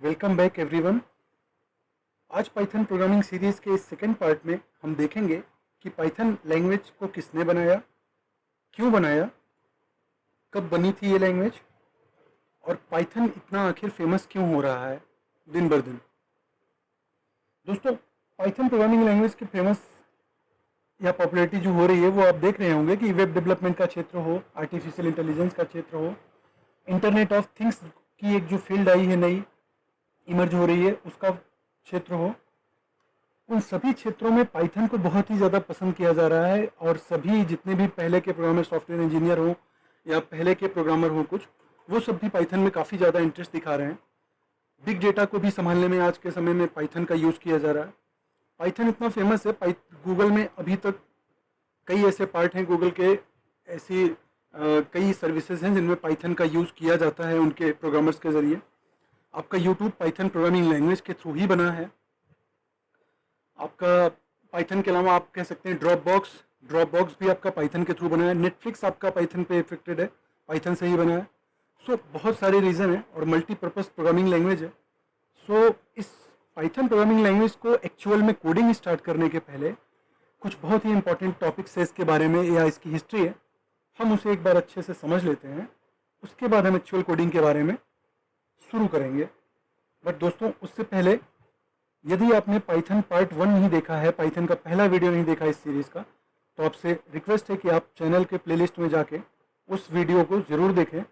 Welcome back everyone. आज Python programming series के इस सेकेंड पार्ट में हम देखेंगे कि पाइथन लैंग्वेज को किसने बनाया, क्यों बनाया, कब बनी थी ये लैंग्वेज और पाइथन इतना आखिर फेमस क्यों हो रहा है दिन बर दिन। दोस्तों, पाइथन प्रोग्रामिंग लैंग्वेज की फेमस या पॉपुलैरिटी जो हो रही है वो आप देख रहे होंगे कि वेब डेवलपमेंट का क्षेत्र हो, आर्टिफिशियल इंटेलिजेंस का क्षेत्र हो, इंटरनेट ऑफ थिंग्स की एक जो फील्ड आई है नई इमर्ज हो रही है उसका क्षेत्र हो, उन सभी क्षेत्रों में पाइथन को बहुत ही ज़्यादा पसंद किया जा रहा है। और सभी जितने भी पहले के प्रोग्रामर, सॉफ्टवेयर इंजीनियर हो या पहले के प्रोग्रामर हो कुछ, वो सब भी पाइथन में काफ़ी ज़्यादा इंटरेस्ट दिखा रहे हैं। बिग डेटा को भी संभालने में आज के समय में पाइथन का यूज़ किया जा रहा है। पाइथन इतना फेमस है, गूगल में अभी तक कई ऐसे पार्ट हैं गूगल के, ऐसी कई सर्विसेज हैं जिनमें पाइथन का यूज़ किया जाता है उनके प्रोग्रामर्स के ज़रिए। आपका यूट्यूब पाइथन प्रोग्रामिंग लैंग्वेज के थ्रू ही बना है। आपका पाइथन के अलावा आप कह सकते हैं ड्रॉप बॉक्स भी आपका पाइथन के थ्रू बना है। नेटफ्लिक्स आपका पाइथन पे इफेक्टेड है, पाइथन से ही बना है। सो बहुत सारे रीज़न है और मल्टीपर्पज़ प्रोग्रामिंग लैंग्वेज है। सो इस पाइथन प्रोग्रामिंग लैंग्वेज को एक्चुअल में कोडिंग स्टार्ट करने के पहले कुछ बहुत ही इंपॉर्टेंट टॉपिक्स है इसके बारे में या इसकी हिस्ट्री है, हम उसे एक बार अच्छे से समझ लेते हैं। उसके बाद हम एक्चुअल कोडिंग के बारे में शुरू करेंगे। बट दोस्तों, उससे पहले यदि आपने पाइथन पार्ट 1 नहीं देखा है, पाइथन का पहला वीडियो नहीं देखा इस सीरीज़ का, तो आपसे रिक्वेस्ट है कि आप चैनल के प्लेलिस्ट में जाके उस वीडियो को ज़रूर देखें,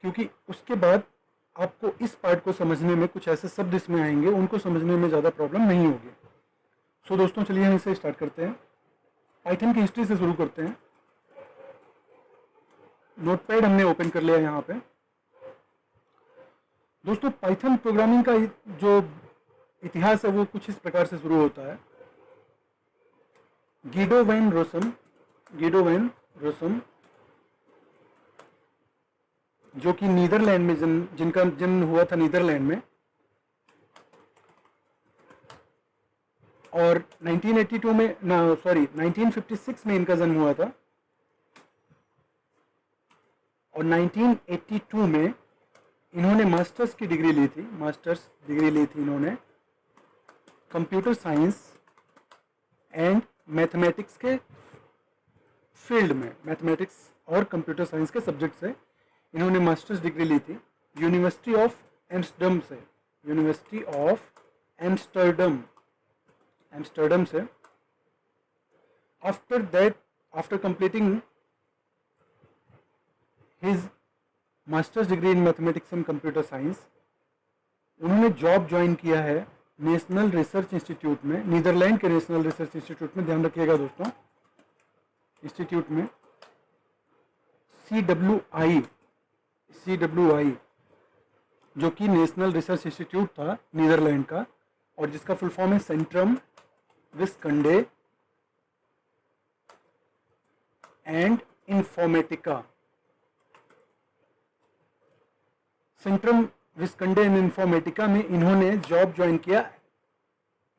क्योंकि उसके बाद आपको इस पार्ट को समझने में कुछ ऐसे शब्द इसमें आएंगे, उनको समझने में ज़्यादा प्रॉब्लम नहीं होगी। सो दोस्तों, चलिए हम इसे स्टार्ट करते हैं। पाइथन की हिस्ट्री से शुरू करते हैं। नोटपैड हमने ओपन कर लिया यहाँ पे। दोस्तों, पाइथन प्रोग्रामिंग का जो इतिहास है वो कुछ इस प्रकार से शुरू होता है। गीडो वैन रोसम जो कि नीदरलैंड में जिनका जन्म हुआ था नीदरलैंड में, और 1982 में 1956 में इनका जन्म हुआ था, और 1982 में इन्होंने मास्टर्स डिग्री ली थी इन्होंने कंप्यूटर साइंस एंड मैथमेटिक्स के फील्ड में। मैथमेटिक्स और कंप्यूटर साइंस के सब्जेक्ट से इन्होंने मास्टर्स डिग्री ली थी यूनिवर्सिटी ऑफ एम्स्टर्डम से। After completing his masters degree in mathematics and computer science, उन्होंने जॉब ज्वाइन किया है नेशनल रिसर्च इंस्टीट्यूट में, नीदरलैंड के नेशनल रिसर्च इंस्टीट्यूट में। ध्यान रखिएगा दोस्तों, इंस्टीट्यूट में CWI जो कि नेशनल रिसर्च इंस्टीट्यूट था नीदरलैंड का, और जिसका फुल फॉर्म है Centrum Wiskunde and Informatica. Centrum Wiskunde and Informatica में इन्होंने जॉब ज्वाइन किया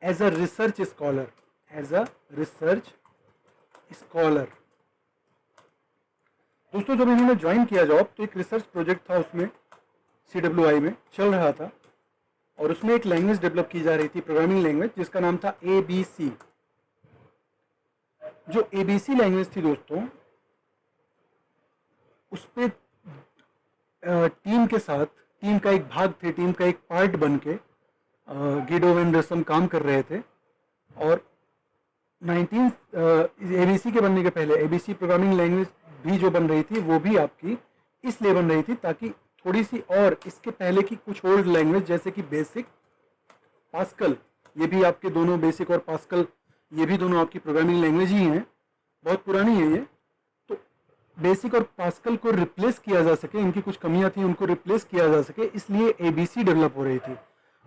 एज अ रिसर्च स्कॉलर। दोस्तों, जब इन्होंने ज्वाइन किया जॉब, तो एक रिसर्च प्रोजेक्ट था उसमें CWI में चल रहा था, और उसमें एक लैंग्वेज डेवलप की जा रही थी, प्रोग्रामिंग लैंग्वेज, जिसका नाम था ABC। जो ABC लैंग्वेज थी दोस्तों, उस पर टीम का एक भाग थे, टीम का एक पार्ट बन के गीडो वैन रोसम काम कर रहे थे। और ABC के बनने के पहले ABC प्रोग्रामिंग लैंग्वेज भी जो बन रही थी वो भी आपकी इसलिए बन रही थी ताकि थोड़ी सी, और इसके पहले की कुछ ओल्ड लैंग्वेज जैसे कि बेसिक, पास्कल, ये भी आपके दोनों बेसिक और पास्कल, ये भी दोनों आपकी प्रोग्रामिंग लैंग्वेज ही हैं, बहुत पुरानी है ये। तो बेसिक और पास्कल को रिप्लेस किया जा सके, इनकी कुछ कमियां थी, उनको रिप्लेस किया जा सके, इसलिए ABC डेवलप हो रही थी।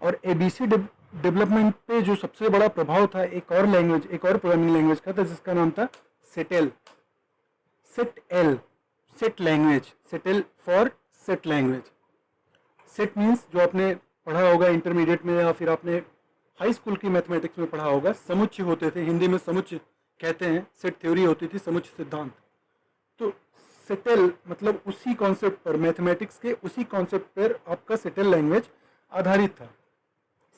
और ABC डेवलपमेंट पे जो सबसे बड़ा प्रभाव था एक और प्रोग्रामिंग लैंग्वेज का था, जिसका नाम था settle for set language. Set means, जो आपने पढ़ा होगा इंटरमीडिएट में या फिर आपने हाई स्कूल की मैथमेटिक्स में पढ़ा होगा, समुच्चय होते थे, हिंदी में समुच्चय कहते हैं, सेट थ्योरी होती थी, समुच्चय सिद्धांत। तो सेटल मतलब उसी कॉन्सेप्ट पर, मैथमेटिक्स के उसी कॉन्सेप्ट पर आपका सेटल लैंग्वेज आधारित था।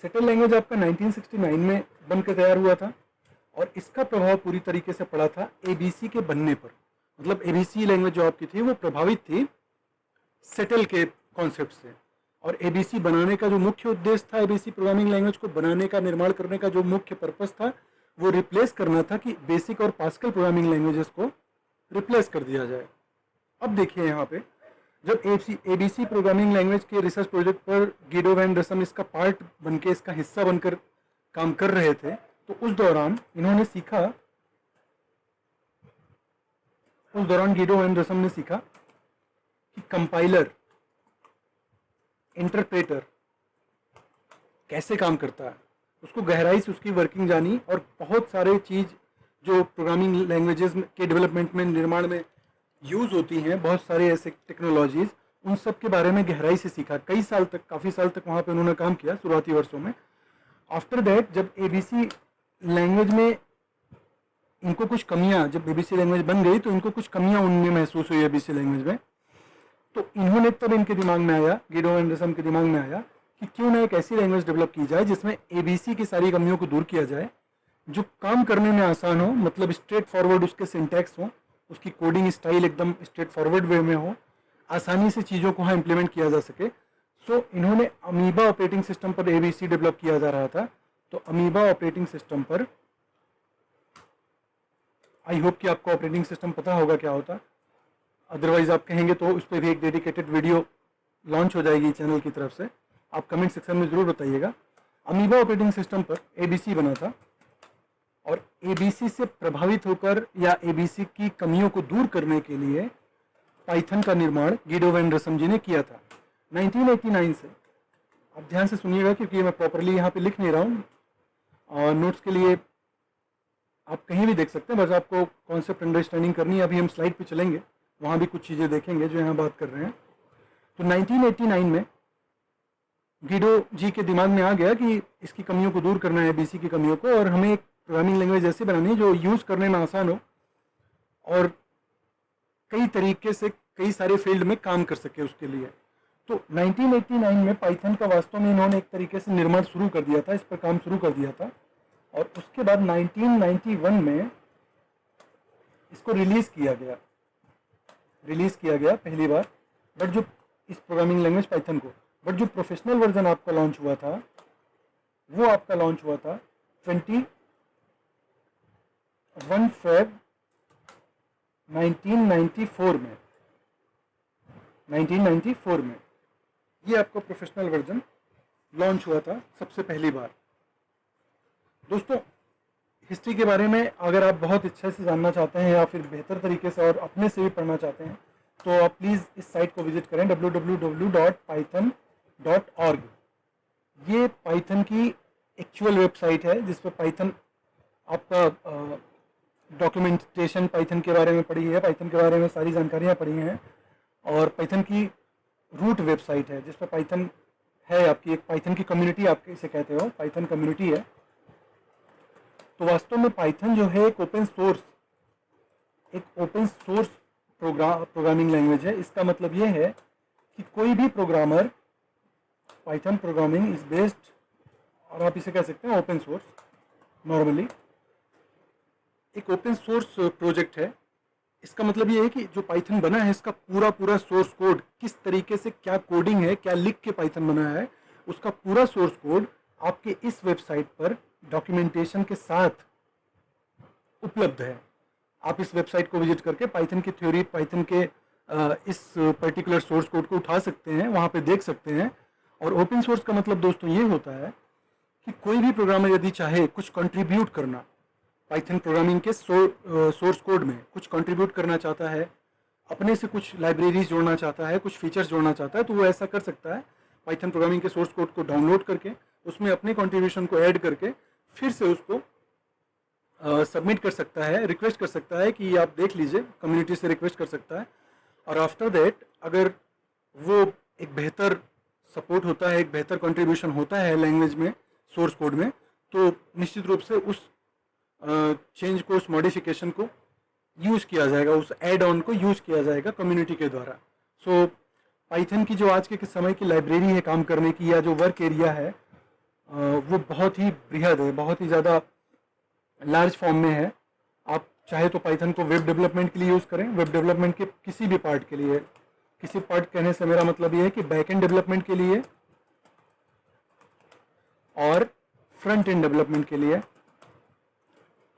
सेटल लैंग्वेज आपका 1969 में बनकर तैयार हुआ था और इसका प्रभाव पूरी तरीके से पड़ा था एबीसी के बनने पर। मतलब एबीसी लैंग्वेज जो आपकी थी वो प्रभावित थी सेटल के कॉन्सेप्ट से। और एबीसी बनाने का जो मुख्य उद्देश्य था, एबीसी प्रोग्रामिंग लैंग्वेज को बनाने का, निर्माण करने का जो मुख्य पर्पस था, वो रिप्लेस करना था कि बेसिक और पास्कल प्रोग्रामिंग लैंग्वेजेस को रिप्लेस कर दिया जाए। अब देखिए यहाँ पे, जब एबीसी प्रोग्रामिंग लैंग्वेज के रिसर्च प्रोजेक्ट पर गिडो वैन रसम इसका पार्ट बनके, इसका हिस्सा बनकर काम कर रहे थे, तो उस दौरान गिडो वैन रसम ने सीखा कि कंपाइलर, इंटरप्रेटर कैसे काम करता है। उसको गहराई से उसकी वर्किंग जानी और बहुत सारे चीज़ जो प्रोग्रामिंग लैंग्वेजेस के डेवलपमेंट में, निर्माण में यूज़ होती हैं, बहुत सारे ऐसे टेक्नोलॉजीज़, उन सब के बारे में गहराई से सीखा। कई साल तक, काफ़ी साल तक वहाँ पे उन्होंने काम किया शुरुआती वर्षों में। आफ्टर दैट जब एबीसी लैंग्वेज में इनको कुछ कमियां, जब एबीसी लैंग्वेज बन गई तो इनको कुछ कमियां उनमें महसूस हुई एबीसी लैंग्वेज में। तो इन्होंने तब इनके दिमाग में आया, गिडो एंड रसम के दिमाग में आया कि क्यों ना एक ऐसी लैंग्वेज डेवलप की जाए जिसमें एबीसी की सारी कमियों को दूर किया जाए, जो काम करने में आसान हो, मतलब स्ट्रेट फॉरवर्ड उसके सिंटैक्स हो, उसकी कोडिंग स्टाइल एकदम स्ट्रेट फॉरवर्ड वे में हो, आसानी से चीज़ों को वहाँ इम्प्लीमेंट किया जा सके। सो इन्होंने अमीबा ऑपरेटिंग सिस्टम पर एबीसी डेवलप किया जा रहा था। तो अमीबा ऑपरेटिंग सिस्टम पर, आई होप कि आपको ऑपरेटिंग सिस्टम पता होगा क्या होता, अदरवाइज आप कहेंगे तो उस पर भी एक डेडिकेटेड वीडियो लॉन्च हो जाएगी चैनल की तरफ से, आप कमेंट सेक्शन में ज़रूर बताइएगा। अमीबा ऑपरेटिंग सिस्टम पर एबीसी बना था और एबीसी से प्रभावित होकर या एबीसी की कमियों को दूर करने के लिए पाइथन का निर्माण गिडो वैन रसम जी ने किया था 1989 से। आप ध्यान से सुनिएगा क्योंकि मैं प्रॉपरली यहाँ पे लिख नहीं रहा हूँ, और नोट्स के लिए आप कहीं भी देख सकते हैं, बस आपको कॉन्सेप्ट अंडरस्टैंडिंग करनी है। अभी हम स्लाइड पे चलेंगे, वहाँ भी कुछ चीज़ें देखेंगे जो यहाँ बात कर रहे हैं। तो 1989 में गिडो जी के दिमाग में आ गया कि इसकी कमियों को दूर करना है, एबीसी की कमियों को, और हमें एक प्रोग्रामिंग लैंग्वेज ऐसी बनानी है जो यूज़ करने में आसान हो और कई तरीके से कई सारे फील्ड में काम कर सके उसके लिए। तो 1989 में पाइथन का वास्तव में इन्होंने एक तरीके से निर्माण शुरू कर दिया था, इस पर काम शुरू कर दिया था। और उसके बाद 1991 में इसको रिलीज़ किया गया पहली बार। बट जो इस प्रोग्रामिंग लैंग्वेज पाइथन को, बट जो प्रोफेशनल वर्जन आपका लॉन्च हुआ था, वो आपका लॉन्च हुआ था 21 फेब 1994 में। 1994 में ये आपका प्रोफेशनल वर्जन लॉन्च हुआ था सबसे पहली बार। दोस्तों, हिस्ट्री के बारे में अगर आप बहुत अच्छे से जानना चाहते हैं या फिर बेहतर तरीके से और अपने से भी पढ़ना चाहते हैं, तो आप प्लीज़ इस साइट को विजिट करें www.python.org। ये पाइथन की एक्चुअल वेबसाइट है जिस पर पाइथन आपका डॉक्यूमेंटेशन पाइथन के बारे में पढ़ी है, पाइथन के बारे में सारी जानकारियाँ पढ़ी हैं, और पाइथन की रूट वेबसाइट है जिस पर पाइथन है आपकी, एक पाइथन की कम्युनिटी आप इसे कहते हो, पाइथन कम्युनिटी है। तो वास्तव में पाइथन जो है एक ओपन सोर्स प्रोग्रामिंग लैंग्वेज है। इसका मतलब ये है कि कोई भी programmer, Python programming is based, और आप इसे कह सकते हैं ओपन सोर्स, नॉर्मली एक ओपन सोर्स प्रोजेक्ट है। इसका मतलब ये है कि जो पाइथन बना है, इसका पूरा सोर्स कोड, किस तरीके से क्या कोडिंग है, क्या लिख के पाइथन बना है, उसका पूरा सोर्स कोड आपके इस वेबसाइट पर डॉक्यूमेंटेशन के साथ उपलब्ध है। आप इस वेबसाइट को विजिट करके पाइथन की थ्योरी, पाइथन के इस पर्टिकुलर सोर्स कोड को उठा सकते हैं, वहाँ पे देख सकते हैं। और ओपन सोर्स का मतलब दोस्तों ये होता है कि कोई भी प्रोग्रामर यदि चाहे कुछ कंट्रीब्यूट करना, पाइथन प्रोग्रामिंग के सोर्स कोड में कुछ कंट्रीब्यूट करना चाहता है, अपने से कुछ लाइब्रेरीज जोड़ना चाहता है, कुछ फीचर्स जोड़ना चाहता है, तो वो ऐसा कर सकता है। पाइथन प्रोग्रामिंग के सोर्स कोड को डाउनलोड करके उसमें अपने कंट्रीब्यूशन को ऐड करके फिर से उसको सबमिट कर सकता है, रिक्वेस्ट कर सकता है कि आप देख लीजिए, कम्युनिटी से रिक्वेस्ट कर सकता है। और आफ्टर दैट अगर वो एक बेहतर सपोर्ट होता है, एक बेहतर कंट्रीब्यूशन होता है लैंग्वेज में, सोर्स कोड में, तो निश्चित रूप से उस चेंज को, उस मॉडिफिकेशन को यूज़ किया जाएगा, उस एड ऑन को यूज़ किया जाएगा कम्युनिटी के द्वारा। सो पाइथन की जो आज के समय की लाइब्रेरी है काम करने की, या जो वर्क एरिया है वो बहुत ही बृहद है, बहुत ही ज़्यादा लार्ज फॉर्म में है। आप चाहे तो पाइथन को वेब डेवलपमेंट के लिए यूज़ करें, वेब डेवलपमेंट के किसी भी पार्ट के लिए, किसी पार्ट कहने से मेरा मतलब ये है कि बैक एंड डेवलपमेंट के लिए और फ्रंट एंड डेवलपमेंट के लिए,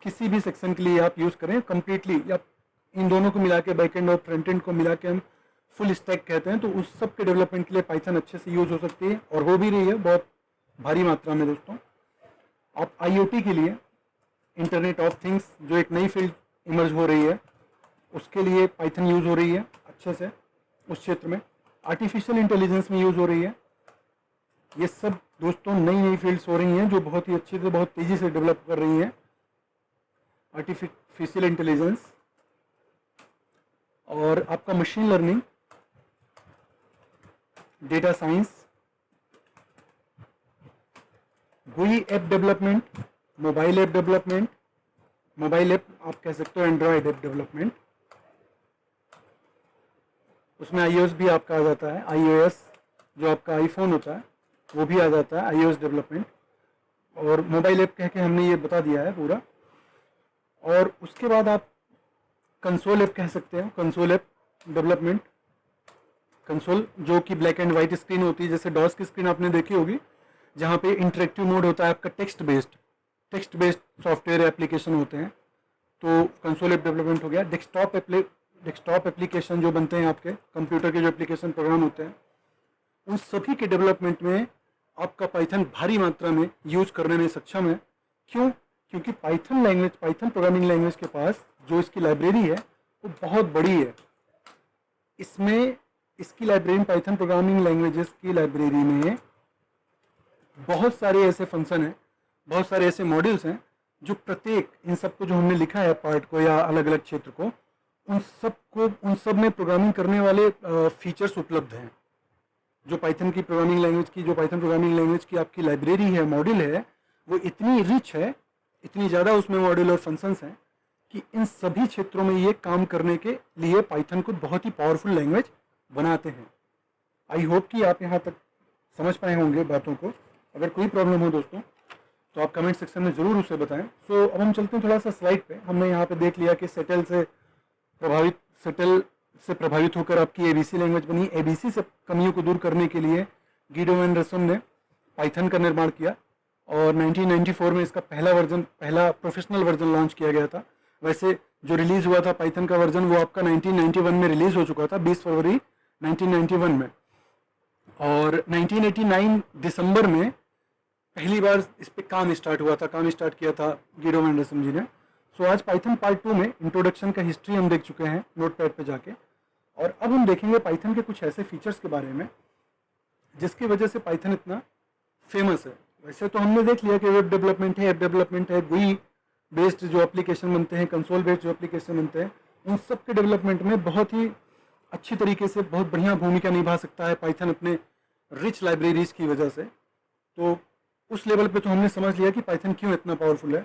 किसी भी सेक्शन के लिए आप यूज़ करें कंप्लीटली, या इन दोनों को मिला के बैक एंड और फ्रंट एंड को मिला के हम फुल स्टैक कहते हैं, तो उस सब के डेवलपमेंट के लिए पाइथन अच्छे से यूज़ हो सकती है और हो भी रही है बहुत भारी मात्रा में दोस्तों। आप IoT के लिए, इंटरनेट ऑफ थिंग्स जो एक नई फील्ड इमर्ज हो रही है, उसके लिए पाइथन यूज़ हो रही है अच्छे से उस क्षेत्र में। आर्टिफिशियल इंटेलिजेंस में यूज़ हो रही है। ये सब दोस्तों नई नई फील्ड्स हो रही हैं जो बहुत ही अच्छे से, बहुत तेज़ी से डेवलप कर रही हैं। आर्टिफिशियल इंटेलिजेंस और आपका machine learning, data science, GUI app development, mobile app development, mobile app आप कह सकते हो एंड्रॉयड ऐप डेवलपमेंट, उसमें iOS भी आपका आ जाता है। iOS जो आपका आईफोन होता है वो भी आ जाता है, iOS डेवलपमेंट। और मोबाइल ऐप कह के हमने ये बता दिया है पूरा। और उसके बाद आप कंसोल ऐप कह सकते हैं, कंसोल ऐप डेवलपमेंट। कंसोल जो कि ब्लैक एंड वाइट स्क्रीन होती है, जैसे डॉस की स्क्रीन आपने देखी होगी, जहाँ पे इंटरेक्टिव मोड होता है आपका, टेक्स्ट बेस्ड सॉफ्टवेयर एप्लीकेशन होते हैं, तो कंसोल ऐप डेवलपमेंट हो गया। डेस्कटॉप एप्लीकेशन जो बनते हैं आपके कंप्यूटर के, जो एप्लीकेशन प्रोग्राम होते हैं, उन सभी के डेवलपमेंट में आपका पाइथन भारी मात्रा में यूज करने में सक्षम है। क्यों? क्योंकि पाइथन प्रोग्रामिंग लैंग्वेज के पास जो इसकी लाइब्रेरी है वो बहुत बड़ी है। इसमें इसकी लाइब्रेरी, पाइथन प्रोग्रामिंग लैंग्वेजेस की लाइब्रेरी में बहुत सारे ऐसे फंक्शन हैं, बहुत सारे ऐसे मॉड्यूल्स हैं जो प्रत्येक, इन सबको जो हमने लिखा है पार्ट को या अलग अलग क्षेत्र को, उन सब में प्रोग्रामिंग करने वाले फीचर्स उपलब्ध हैं। जो पाइथन प्रोग्रामिंग लैंग्वेज की आपकी लाइब्रेरी है, मॉड्यूल है, वो इतनी रिच है, इतनी ज़्यादा उसमें मॉड्यूल और फंक्शंस हैं कि इन सभी क्षेत्रों में ये काम करने के लिए पाइथन को बहुत ही पावरफुल लैंग्वेज बनाते हैं। आई होप कि आप यहाँ तक समझ पाए होंगे बातों को। अगर कोई प्रॉब्लम हो दोस्तों तो आप कमेंट सेक्शन में ज़रूर उसे बताएं। सो अब हम चलते हैं थोड़ा सा स्लाइड पे। हमने यहाँ पे देख लिया कि सेटल से प्रभावित होकर आपकी ABC लैंग्वेज बनी। ABC से कमियों को दूर करने के लिए गिडो एंड रसम ने पाइथन का निर्माण किया और 1994 में इसका पहला प्रोफेशनल वर्जन लॉन्च किया गया था। वैसे जो रिलीज़ हुआ था पाइथन का वर्जन, वो आपका 1991 में रिलीज़ हो चुका था, 20 फरवरी 1991 में। और 1989 दिसंबर में पहली बार इस पर काम स्टार्ट किया था गिडो एंड रसम जी ने। सो आज पाइथन पार्ट 2 में इंट्रोडक्शन का हिस्ट्री हम देख चुके हैं नोटपैड पे जाके, और अब हम देखेंगे पाइथन के कुछ ऐसे फीचर्स के बारे में जिसकी वजह से पाइथन इतना फेमस है। वैसे तो हमने देख लिया कि वेब डेवलपमेंट है, ऐप डेवलपमेंट है, GUI बेस्ड जो एप्लीकेशन बनते हैं, कंसोल बेस्ड जो एप्लीकेशन बनते हैं, उन सब के डेवलपमेंट में बहुत ही अच्छी तरीके से बहुत बढ़िया भूमिका निभा सकता है पाइथन अपने रिच लाइब्रेरीज की वजह से। तो उस लेवल पे तो हमने समझ लिया कि पाइथन क्यों इतना पावरफुल है।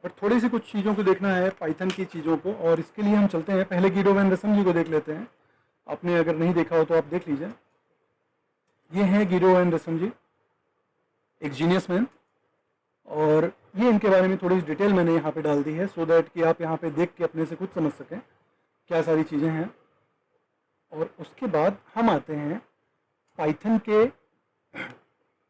पर थोड़ी सी कुछ चीज़ों को देखना है पाइथन की चीज़ों को, और इसके लिए हम चलते हैं पहले गिडो एंड रसम जी को देख लेते हैं। आपने अगर नहीं देखा हो तो आप देख लीजिए। ये हैं गिडो एंड रसम जी, एक जीनियस मैन, और ये इनके बारे में थोड़ी डिटेल मैंने यहाँ पे डाल दी है सो दैट कि आप यहाँ पे देख के अपने से खुद समझ सकें क्या सारी चीज़ें हैं। और उसके बाद हम आते हैं पाइथन के,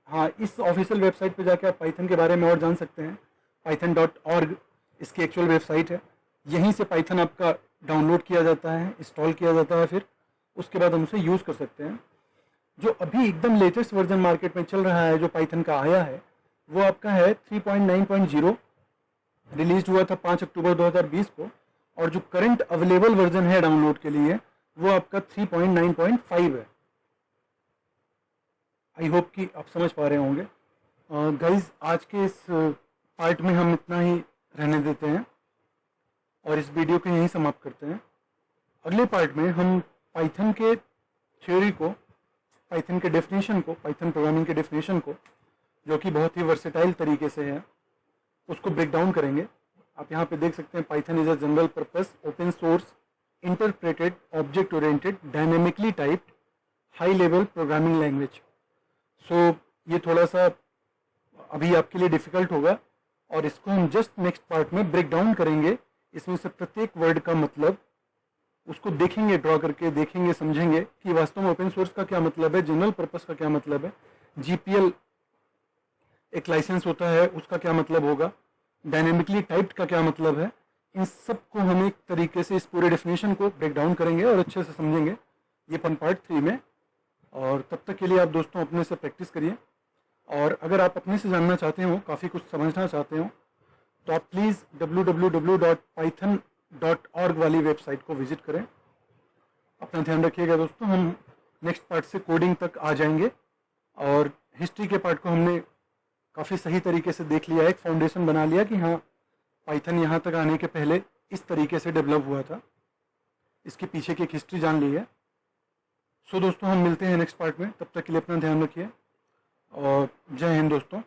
हाँ, इस ऑफिशियल वेबसाइट पे जाके आप पाइथन के बारे में और जान सकते हैं। python.org इसकी एक्चुअल वेबसाइट है। यहीं से पाइथन आपका डाउनलोड किया जाता है, इंस्टॉल किया जाता है, फिर उसके बाद हम उसे यूज़ कर सकते हैं। जो अभी एकदम लेटेस्ट वर्जन मार्केट में चल रहा है जो पाइथन का आया है, वो आपका है 3.9.0, रिलीज हुआ था 5 अक्टूबर 2020 को, और जो करंट अवेलेबल वर्जन है डाउनलोड के लिए वो आपका 3.9.5 है। आई होप कि आप समझ पा रहे होंगे। गाइज, आज के इस पार्ट में हम इतना ही रहने देते हैं और इस वीडियो को यहीं समाप्त करते हैं। अगले पार्ट में हम पाइथन के थ्योरी को, पाइथन के डेफिनेशन को, पाइथन प्रोग्रामिंग के डेफिनेशन को, जो कि बहुत ही वर्सेटाइल तरीके से है, उसको ब्रेक डाउन करेंगे। आप यहाँ पे देख सकते हैं, Python is a general purpose open source interpreted object oriented dynamically typed high level programming language. So ये थोड़ा सा अभी आपके लिए डिफ़िकल्ट होगा और इसको हम जस्ट नेक्स्ट पार्ट में ब्रेक डाउन करेंगे। इसमें से प्रत्येक वर्ड का मतलब उसको देखेंगे, ड्रॉ करके देखेंगे, समझेंगे कि वास्तव में ओपन सोर्स का क्या मतलब है, जनरल पर्पस का क्या मतलब है, जीपीएल एक लाइसेंस होता है उसका क्या मतलब होगा, डायनेमिकली टाइप्ड का क्या मतलब है। इन सब को हम एक तरीके से इस पूरे डेफिनेशन को ब्रेक डाउन करेंगे और अच्छे से समझेंगे ये पार्ट 3 में। और तब तक के लिए आप दोस्तों अपने से प्रैक्टिस करिए। और अगर आप अपने से जानना चाहते हो, काफ़ी कुछ समझना चाहते हो, तो आप प्लीज़ www.python.org वाली वेबसाइट को विजिट करें। अपना ध्यान रखिएगा दोस्तों। हम नेक्स्ट पार्ट से कोडिंग तक आ जाएंगे और हिस्ट्री के पार्ट को हमने काफ़ी सही तरीके से देख लिया है, एक फाउंडेशन बना लिया कि हाँ पाइथन यहाँ तक आने के पहले इस तरीके से डेवलप हुआ था, इसके पीछे की एक हिस्ट्री जान ली है। सो दोस्तों हम मिलते हैं नेक्स्ट पार्ट में, तब तक के लिए अपना ध्यान रखिए और जय हिंद दोस्तों।